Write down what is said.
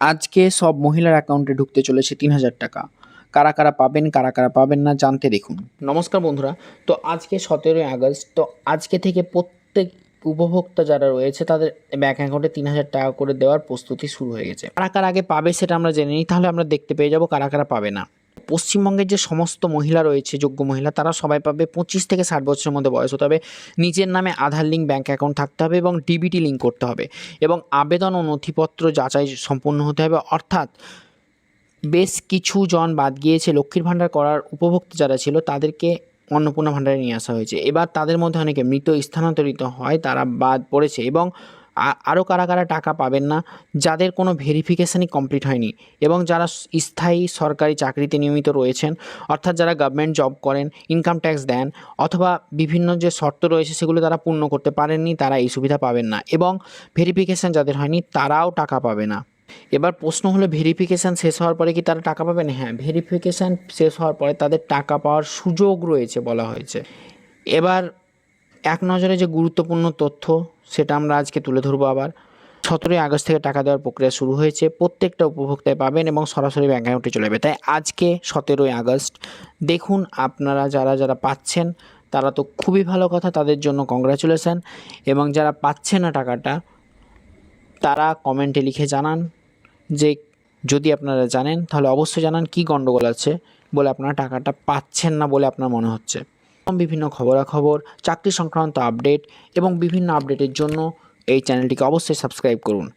আজকে সব মহিলার অ্যাকাউন্টে ঢুকতে চলেছে ৩,০০০ টাকা। কারা, কারা পাবেন, কারা, কারা পাবেন না জানতে দেখুন। নমস্কার বন্ধুরা। তো আজকে ১৭ই আগস্ট। তো আজকে থেকে প্রত্যেক উপভোক্তা যারা রয়েছে তাদের ব্যাংক অ্যাকাউন্টে ৩,০০০ টাকা করে দেওয়ার প্রস্তুতি শুরু হয়ে গেছে। কারা, কারা আগে পাবে সেটা আমরা জেনে নিই, তাহলে আমরা দেখতে পেয়ে যাব কারা, কারা পাবে না। পশ্চিমবঙ্গের যে সমস্ত মহিলা রয়েছে, যোগ্য মহিলা, তারা সবাই পাবে। ২৫ থেকে ৬০ বছরের মধ্যে বয়স হতে হবে, নিজের নামে আধার লিঙ্ক ব্যাংক অ্যাকাউন্ট থাকতে হবে এবং ডিবিটি লিঙ্ক করতে হবে এবং আবেদন ও নথিপত্র যাচাই সম্পূর্ণ হতে হবে। অর্থাৎ বেশ কিছু জন বাদ গিয়েছে। লক্ষ্মীর ভাণ্ডার করার উপভোক্তা যারা ছিল তাদেরকে অন্নপূর্ণা ভাণ্ডারে নিয়ে আসা হয়েছে। এবার তাদের মধ্যে অনেকে মৃত স্থানান্তরিত হয়, তারা বাদ পড়েছে এবং আরও কারা, কারা টাকা পাবেন না, যাদের কোনো ভেরিফিকেশানই কমপ্লিট হয়নি এবং যারা স্থায়ী সরকারি চাকরিতে নিয়মিত রয়েছেন, অর্থাৎ যারা গভর্নমেন্ট জব করেন, ইনকাম ট্যাক্স দেন অথবা বিভিন্ন যে শর্ত রয়েছে সেগুলো তারা পূর্ণ করতে পারেননি, তারা এই সুবিধা পাবেন না এবং ভেরিফিকেশান যাদের হয়নি তারাও টাকা পাবে না। এবার প্রশ্ন হলো, ভেরিফিকেশান শেষ হওয়ার পরে কি তারা টাকা পাবেন? হ্যাঁ, ভেরিফিকেশান শেষ হওয়ার পরে তাদের টাকা পাওয়ার সুযোগ রয়েছে বলা হয়েছে। এবার এক নজরে যে গুরুত্বপূর্ণ তথ্য সেটা আমরা আজকে তুলে ধরবো আবার। ১৭ই আগস্ট থেকে টাকা দেওয়ার প্রক্রিয়া শুরু হয়েছে। প্রত্যেকটা উপভোক্তায় পাবেন এবং সরাসরি ব্যাংক অ্যাকাউন্টে চলে যাবে। তাই আজকে ১৭ই আগস্ট দেখুন, আপনারা যারা, যারা পাচ্ছেন তারা তো খুবই ভালো কথা, তাদের জন্য কংগ্রাচুলেশন। এবং যারা পাচ্ছেন না টাকাটা, তারা কমেন্টে লিখে জানান যে যদি আপনারা জানেন তাহলে অবশ্যই জানান কী গণ্ডগোল আছে বলে আপনারা টাকাটা পাচ্ছেন না বলে আপনার মনে হচ্ছে। বিভিন্ন খবরাখবর, চাকরি সংক্রান্ত আপডেট এবং বিভিন্ন আপডেটের জন্য এই চ্যানেলটিকে অবশ্যই সাবস্ক্রাইব করুন।